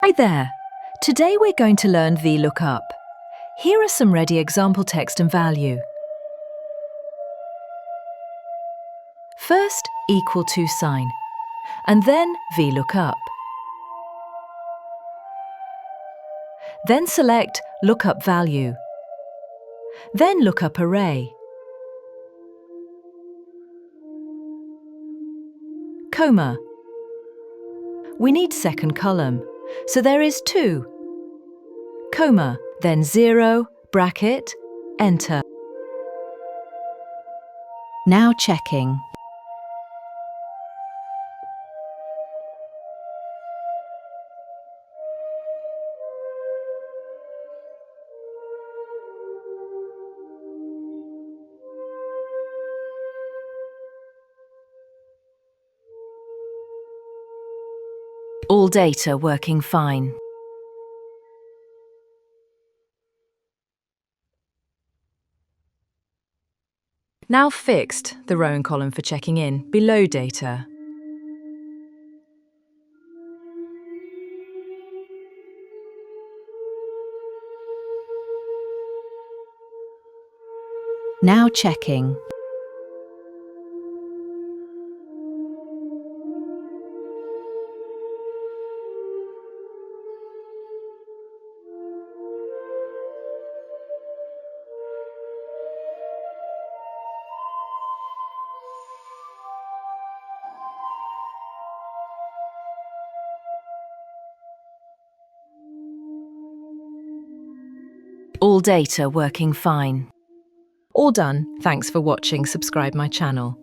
Hi there! Today we're going to learn Vlookup. Here are some ready example text and value. First, equal to sign, and then Vlookup. Then select Lookup Value. Then Lookup Array. Comma. We need second column, so there is 2. Comma, then 0, bracket, enter. Now checking. All data working fine. Now fixed the row and column for checking in below data. Now checking. All data working fine. All done. Thanks for watching. Subscribe my channel.